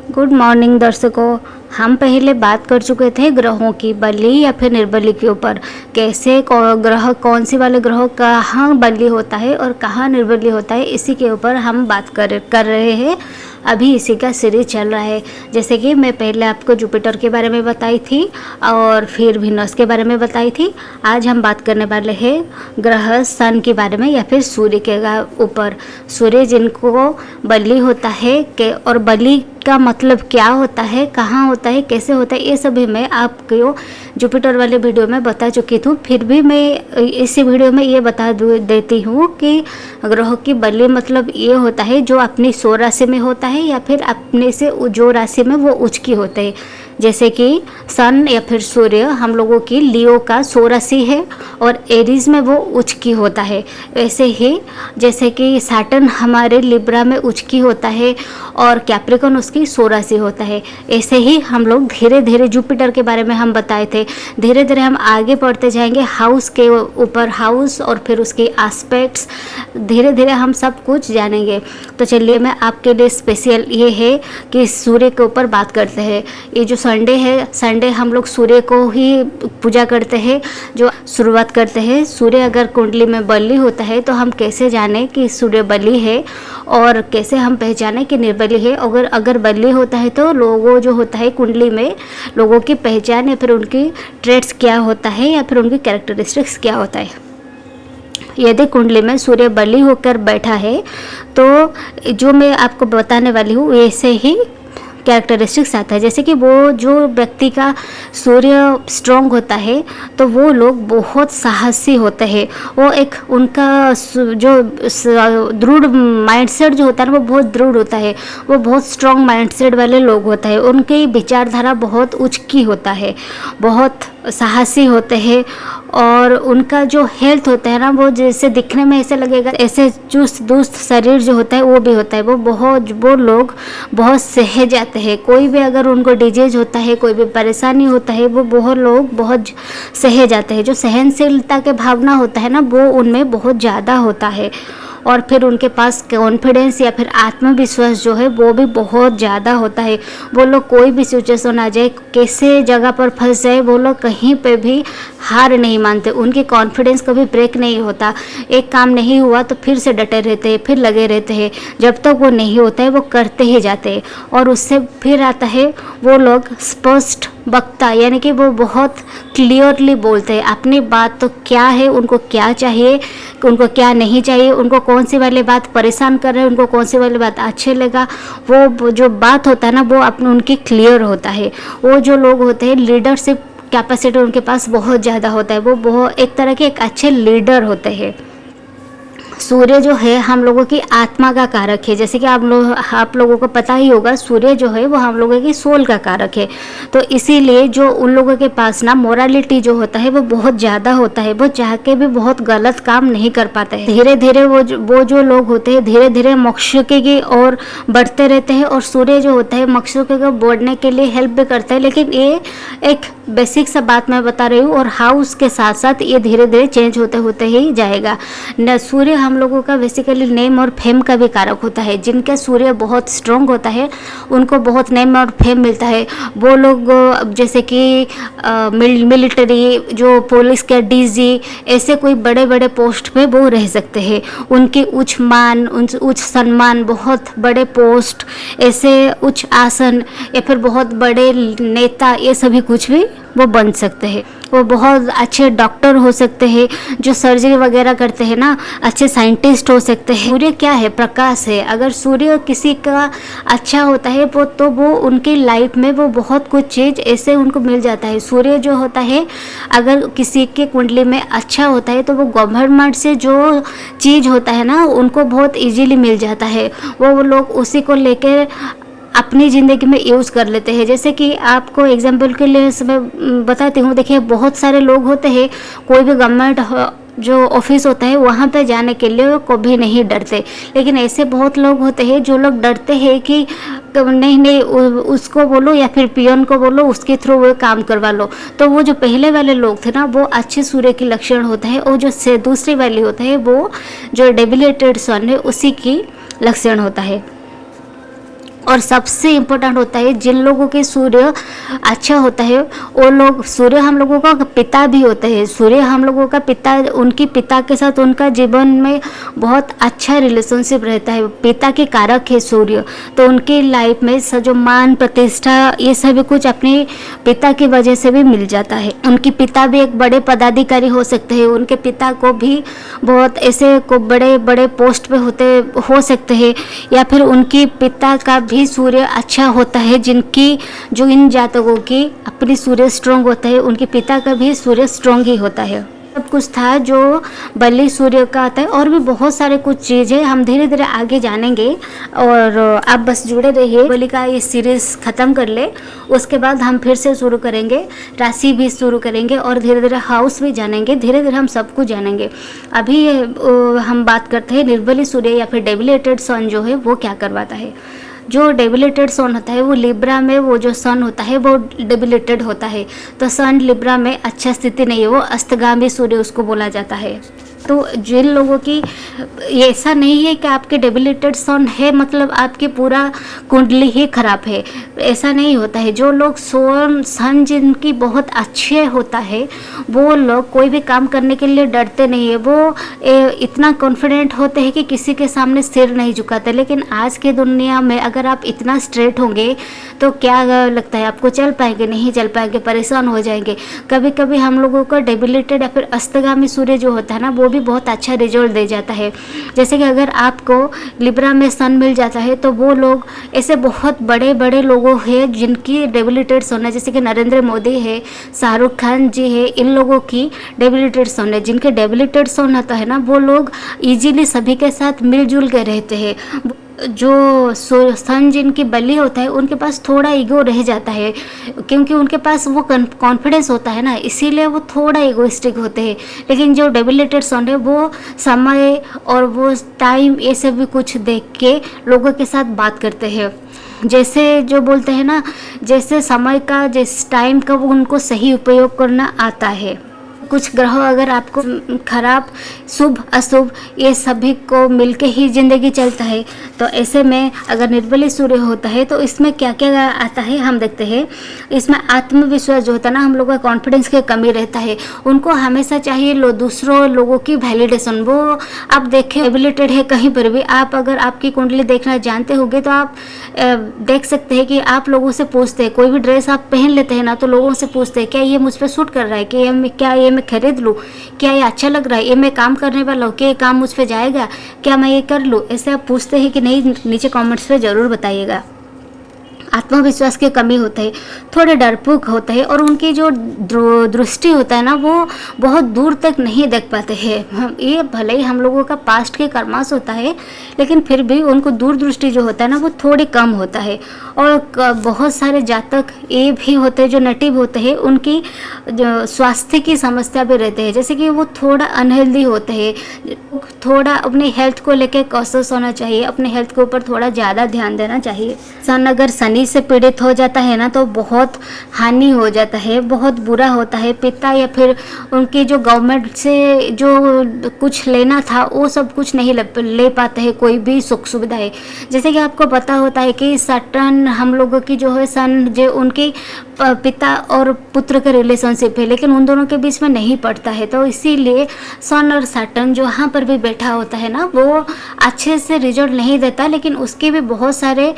Good morning दर्शकों। हम पहले बात कर चुके थे ग्रहों की बली या फिर निर्बली के ऊपर, कैसे ग्रह कौन सी वाले ग्रहों कहाँ बली होता है और कहाँ निर्बली होता है, इसी के ऊपर हम बात कर रहे हैं। अभी इसी का सीरीज चल रहा है। जैसे कि मैं पहले आपको जुपिटर के बारे में बताई थी और फिर वीनस के बारे में बताई थी। आज हम बात करने वाले हैं ग्रह सन के बारे में या फिर सूर्य के ऊपर। सूर्य जिनको बली होता है के और बली का मतलब क्या होता है, कहाँ होता है, कैसे होता है, ये सभी मैं आपको जुपिटर वाले वीडियो में बता चुकी थी। फिर भी मैं इसी वीडियो में ये बता देती हूँ कि ग्रहों की बली मतलब ये होता है जो अपनी सौर राशि में होता है या फिर अपने से जो राशि में वो उच्च की होते हैं। जैसे कि सन या फिर सूर्य हम लोगों की लियो का सौर राशि है और एरीज में वो उच्च की होता है। वैसे ही जैसे कि सैटर्न हमारे लिब्रा में उच्च की होता है और कैप्रिकॉर्न उसकी सौर राशि होता है। ऐसे ही हम लोग धीरे धीरे जुपिटर के बारे में हम बताए थे, धीरे धीरे हम आगे बढ़ते जाएंगे हाउस के ऊपर, हाउस और फिर उसके एस्पेक्ट्स, धीरे धीरे हम सब कुछ जानेंगे। तो चलिए मैं आपके लिए स्पेशल ये है कि सूर्य के ऊपर बात करते हैं। ये जो संडे है, संडे हम लोग सूर्य को ही पूजा करते हैं, जो शुरुआत करते हैं। सूर्य अगर कुंडली में बली होता है तो हम कैसे जाने कि सूर्य बली है और कैसे हम पहचाने कि निर्बली है। अगर बली होता है तो लोगों जो होता है कुंडली में, लोगों की पहचान या फिर उनकी ट्रेट्स क्या होता है या फिर उनकी कैरेक्टरिस्टिक्स क्या होता है। यदि कुंडली में सूर्य बली होकर बैठा है तो जो मैं आपको बताने वाली हूँ वैसे ही कैरेक्टरिस्टिक्स आता है। जैसे कि वो जो व्यक्ति का सूर्य स्ट्रॉन्ग होता है तो वो लोग बहुत साहसी होते हैं। वो एक उनका जो दृढ़ माइंडसेट जो होता है ना वो बहुत दृढ़ होता है। वो बहुत स्ट्रॉन्ग माइंडसेट वाले लोग होते हैं। उनकी विचारधारा बहुत उच्च की होता है, बहुत साहसी होते हैं और उनका जो हेल्थ होता है ना वो जैसे दिखने में ऐसे लगेगा ऐसे चुस्त दुस्त शरीर जो होता है वो भी होता है। वो लोग बहुत सह जाते हैं। कोई भी अगर उनको डिजीज होता है, कोई भी परेशानी होता है, वो लोग बहुत सह जाते हैं। जो सहनशीलता के भावना होता है ना वो उनमें बहुत ज़्यादा होता है और फिर उनके पास कॉन्फिडेंस या फिर आत्मविश्वास जो है वो भी बहुत ज़्यादा होता है। वो लोग कोई भी सिचुएशन आ जाए, कैसे जगह पर फंस जाए, वो लोग कहीं पे भी हार नहीं मानते। उनके कॉन्फिडेंस कभी ब्रेक नहीं होता। एक काम नहीं हुआ तो फिर से डटे रहते हैं, फिर लगे रहते हैं। जब तक वो नहीं होता है वो करते ही जाते हैं। और उससे फिर आता है वो लोग स्पष्ट वक्ता, यानी कि वो बहुत क्लियरली बोलते हैं अपनी बात। तो क्या है, उनको क्या चाहिए, उनको क्या नहीं चाहिए, उनको कौन सी वाली बात परेशान कर रहे हैं, उनको कौन सी वाली बात अच्छे लगा, वो जो बात होता है ना वो अपने उनकी क्लियर होता है। वो जो लोग होते हैं लीडरशिप कैपेसिटी उनके पास बहुत ज़्यादा होता है। वो बहुत एक तरह के एक अच्छे लीडर होते हैं। सूर्य जो है हम लोगों की आत्मा का कारक है। जैसे कि आप लोगों को पता ही होगा सूर्य जो है वो हम लोगों की सोल का कारक है। तो इसीलिए जो उन लोगों के पास ना मोरालिटी जो होता है वो बहुत ज़्यादा होता है। वो चाह के भी बहुत गलत काम नहीं कर पाते हैं। धीरे धीरे वो जो लोग होते हैं धीरे धीरे मोक्ष की ओर बढ़ते रहते हैं। और सूर्य जो होता है मोक्ष को बढ़ने के लिए हेल्प भी करता है। लेकिन ये एक बेसिक सा बात मैं बता रही हूँ और हाउस के साथ साथ ये धीरे धीरे चेंज होते होते ही जाएगा। सूर्य हम लोगों का बेसिकली नेम और फेम का भी कारक होता है। जिनका सूर्य बहुत स्ट्रॉन्ग होता है उनको बहुत नेम और फेम मिलता है। वो लोग जैसे कि मिलिट्री, जो पुलिस के डीजी, ऐसे कोई बड़े बड़े पोस्ट पे वो रह सकते हैं। उनकी उच्च मान, उच्च सम्मान, बहुत बड़े पोस्ट, ऐसे उच्च आसन या फिर बहुत बड़े नेता, ये सभी कुछ भी वो बन सकते हैं। वो बहुत अच्छे डॉक्टर हो सकते हैं, जो सर्जरी वगैरह करते हैं ना, अच्छे साइंटिस्ट हो सकते हैं। सूर्य क्या है? प्रकाश है। अगर सूर्य किसी का अच्छा होता है वो तो वो उनकी लाइफ में वो बहुत कुछ चीज़ ऐसे उनको मिल जाता है। सूर्य जो होता है अगर किसी के कुंडली में अच्छा होता है तो वो गवर्नमेंट से जो चीज़ होता है ना उनको बहुत ईजीली मिल जाता है। वो लोग उसी को लेकर अपनी ज़िंदगी में यूज़ कर लेते हैं। जैसे कि आपको एग्जांपल के लिए मैं बताती हूँ। देखिए बहुत सारे लोग होते हैं, कोई भी गवर्नमेंट जो ऑफिस होता है वहाँ पे जाने के लिए कभी नहीं डरते। लेकिन ऐसे बहुत लोग होते हैं जो लोग डरते हैं कि नहीं उसको बोलो या फिर पियन को बोलो, उसके थ्रू वो काम करवा लो। तो वो जो पहले वाले लोग थे ना वो अच्छे सूर्य की लक्षण होता है और जो से दूसरी वाली होता है वो जो डेबिलेटेड सन है उसी की लक्षण होता है। और सबसे इम्पोर्टेंट होता है जिन लोगों के सूर्य अच्छा होता है वो लोग, सूर्य हम लोगों का पिता भी होता है, सूर्य हम लोगों का पिता, उनकी पिता के साथ उनका जीवन में बहुत अच्छा रिलेशनशिप रहता है, पिता के कारक है सूर्य, तो उनकी लाइफ में जो मान प्रतिष्ठा ये सभी कुछ अपने पिता की वजह से भी मिल जाता है। उनके पिता भी एक बड़े पदाधिकारी हो सकते हैं, उनके पिता को भी बहुत ऐसे को बड़े बड़े पोस्ट पे हो सकते हैं, या फिर उनकी पिता का भी सूर्य अच्छा होता है, जिनकी जो इन जातकों की अपनी सूर्य स्ट्रॉन्ग होता है उनके पिता का भी सूर्य स्ट्रॉन्ग ही होता है। सब कुछ था जो बलि सूर्य का आता है, और भी बहुत सारे कुछ चीज़ें हम धीरे धीरे आगे जानेंगे, और आप बस जुड़े रहिए। बलि का ये सीरीज़ ख़त्म कर ले, उसके बाद हम फिर से शुरू करेंगे, राशि भी शुरू करेंगे और धीरे धीरे हाउस भी जानेंगे, धीरे धीरे हम सब कुछ जानेंगे। अभी हम बात करते हैं निर्बली सूर्य या फिर डेबिलेटेड सन जो है वो क्या करवाता है। जो डेबिलेटेड सन होता है वो लिब्रा में, वो जो सन होता है वो डेबिलेटेड होता है, तो सन लिब्रा में अच्छा स्थिति नहीं है, वो अस्तगामी सूर्य उसको बोला जाता है। तो जिन लोगों की ये ऐसा नहीं है कि आपके डेबिलेटेड सन है मतलब आपकी पूरा कुंडली ही खराब है, ऐसा नहीं होता है। जो लोग सन जिनकी बहुत अच्छे होता है वो लोग कोई भी काम करने के लिए डरते नहीं है, वो इतना कॉन्फिडेंट होते हैं कि किसी के सामने सिर नहीं झुकाते। लेकिन आज के दुनिया में अगर आप इतना स्ट्रेट होंगे तो क्या लगता है आपको, चल पाएंगे? नहीं चल पाएंगे, परेशान हो जाएंगे। कभी कभी हम लोगों का डेबिलेटेड या फिर अस्तगामी सूर्य जो होता है ना वो भी बहुत अच्छा रिजल्ट दे जाता है। जैसे कि अगर आपको लिब्रा में सन मिल जाता है तो वो लोग ऐसे बहुत बड़े बड़े लोगों हैं जिनकी डेबिलेटेड सन है, जैसे कि नरेंद्र मोदी है, शाहरुख खान जी है, इन लोगों की डेबिलेटेड सन है। जिनके डेबिलेटेड सन होता है ना वो लोग इजीली सभी के साथ मिलजुल के रहते हैं। जो सन जिनकी बलि होता है उनके पास थोड़ा ईगो रह जाता है, क्योंकि उनके पास वो कॉन्फिडेंस होता है ना, इसीलिए वो थोड़ा ईगोइस्टिक होते हैं। लेकिन जो डेबिलेटेड सन है वो समय और वो टाइम ये सब भी कुछ देख के लोगों के साथ बात करते हैं। जैसे जो बोलते हैं ना, जैसे समय का, जिस टाइम का वो उनको सही उपयोग करना आता है। कुछ ग्रह अगर आपको खराब, शुभ अशुभ ये सभी को मिलके ही ज़िंदगी चलता है, तो ऐसे में अगर निर्बली सूर्य होता है तो इसमें क्या क्या आता है हम देखते हैं। इसमें आत्मविश्वास जो होता है ना, हम लोगों का कॉन्फिडेंस की कमी रहता है, उनको हमेशा चाहिए दूसरों लोगों की वैलिडेशन। वो आप देखें एबिलिटेड है कहीं पर भी, आप अगर आपकी कुंडली देखना जानते होंगे तो आप देख सकते हैं कि आप लोगों से पूछते हैं, कोई भी ड्रेस आप पहन लेते हैं ना तो लोगों से पूछते हैं क्या ये मुझ पर सूट कर रहा है, कि क्या ये मैं खरीद लूँ, क्या ये अच्छा लग रहा है, ये मैं काम करने वाला हूँ, क्या ये काम मुझ पे जाएगा, क्या मैं ये कर लूँ, ऐसे आप पूछते हैं कि नहीं? नीचे कमेंट्स पे ज़रूर बताइएगा। आत्मविश्वास की कमी होता है, थोड़े डरपोक होते हैं, और उनकी जो दृष्टि होता है ना वो बहुत दूर तक नहीं देख पाते हैं। ये भले ही हम लोगों का पास्ट के कर्मास होता है, लेकिन फिर भी उनको दूरदृष्टि जो होता है ना वो थोड़ी कम होता है। और बहुत सारे जातक ये भी होते हैं जो नेटिव होते हैं, उनकी जो स्वास्थ्य की समस्या भी रहते हैं, जैसे कि वो थोड़ा अनहेल्दी होते हैं। थोड़ा अपनी हेल्थ को लेकर कॉशियस होना चाहिए, अपने हेल्थ के ऊपर थोड़ा ज़्यादा ध्यान देना चाहिए। सन अगर शनि से पीड़ित हो जाता है ना तो बहुत हानि हो जाता है, बहुत बुरा होता है। पिता या फिर उनकी जो गवर्नमेंट से जो कुछ लेना था वो सब कुछ नहीं ले पाते हैं, कोई भी सुख सुविधाएं। जैसे कि आपको पता होता है कि सैटर्न हम लोगों की जो है सन जो उनकी पिता और पुत्र का रिलेशनशिप है, लेकिन उन दोनों के बीच में नहीं पड़ता है, तो इसीलिए सन और सैटर्न जो यहाँ पर भी बैठा होता है ना वो अच्छे से रिजल्ट नहीं देता। लेकिन उसके भी बहुत सारे,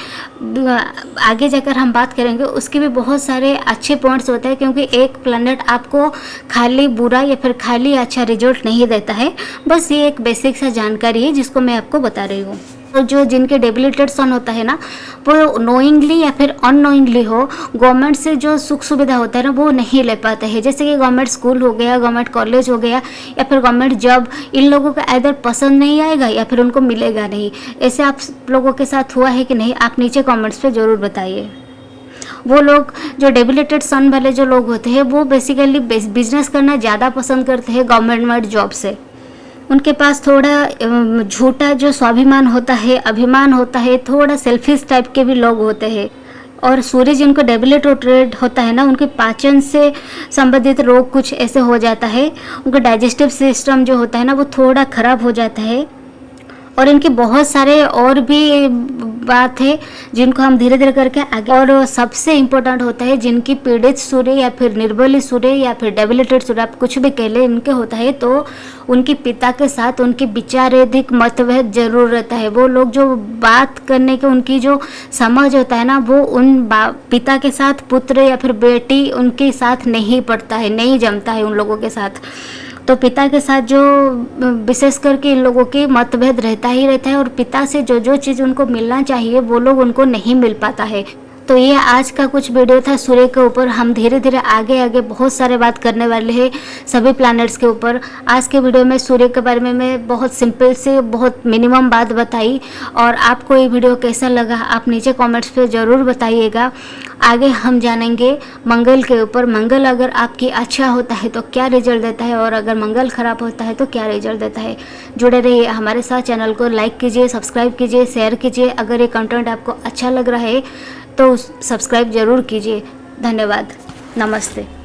आगे जाकर हम बात करेंगे, उसके भी बहुत सारे अच्छे पॉइंट्स होते हैं, क्योंकि एक प्लैनेट आपको खाली बुरा या फिर खाली अच्छा रिजल्ट नहीं देता है। बस ये एक बेसिक सा जानकारी है जिसको मैं आपको बता रही हूँ। तो जो जिनके डेबिलेटेड सन होता है ना वो नोइंगली या फिर अननोइंगली हो, गवर्नमेंट से जो सुख सुविधा होता है ना वो नहीं ले पाते हैं। जैसे कि गवर्नमेंट स्कूल हो गया, गवर्नमेंट कॉलेज हो गया, या फिर गवर्नमेंट जॉब, इन लोगों का इधर पसंद नहीं आएगा या फिर उनको मिलेगा नहीं। ऐसे आप लोगों के साथ हुआ है कि नहीं? आप नीचे कॉमेंट्स पे ज़रूर बताइए। वो लोग जो डेबिलेटेड सन वाले जो लोग होते हैं वो बेसिकली बिजनेस करना ज़्यादा पसंद करते हैं गवर्नमेंट जॉब से। उनके पास थोड़ा झूठा जो स्वाभिमान होता है, अभिमान होता है, थोड़ा सेल्फिश टाइप के भी लोग होते हैं। और सूर्य जिनको डेबिलेटेड होता है ना उनके पाचन से संबंधित रोग कुछ ऐसे हो जाता है, उनका डाइजेस्टिव सिस्टम जो होता है ना वो थोड़ा ख़राब हो जाता है। और इनके बहुत सारे और भी बात है जिनको हम धीरे धीरे करके आगे। और सबसे इम्पोर्टेंट होता है जिनकी पीड़ित सूर्य या फिर निर्बली सूर्य या फिर डेबिलिटेड सूर्य, आप कुछ भी कह ले, इनके होता है तो उनके पिता के साथ उनके विचाराधिक मतभेद जरूर रहता है। वो लोग जो बात करने के उनकी जो समझ होता है ना, वो उन पिता के साथ पुत्र या फिर बेटी उनके साथ नहीं पड़ता है, नहीं जमता है उन लोगों के साथ। तो पिता के साथ जो विशेष करके इन लोगों के मतभेद रहता ही रहता है, और पिता से जो जो चीज़ उनको मिलना चाहिए वो लोग उनको नहीं मिल पाता है। तो ये आज का कुछ वीडियो था सूर्य के ऊपर। हम धीरे धीरे आगे आगे बहुत सारे बात करने वाले हैं सभी प्लैनेट्स के ऊपर। आज के वीडियो में सूर्य के बारे में मैं बहुत सिंपल से बहुत मिनिमम बात बताई, और आपको ये वीडियो कैसा लगा आप नीचे कमेंट्स पे ज़रूर बताइएगा। आगे हम जानेंगे मंगल के ऊपर। मंगल अगर आपकी अच्छा होता है तो क्या रिजल्ट देता है, और अगर मंगल खराब होता है तो क्या रिजल्ट देता है। जुड़े रहिए हमारे साथ। चैनल को लाइक कीजिए, सब्सक्राइब कीजिए, शेयर कीजिए। अगर ये कंटेंट आपको अच्छा लग रहा है तो सब्सक्राइब ज़रूर कीजिए। धन्यवाद। नमस्ते।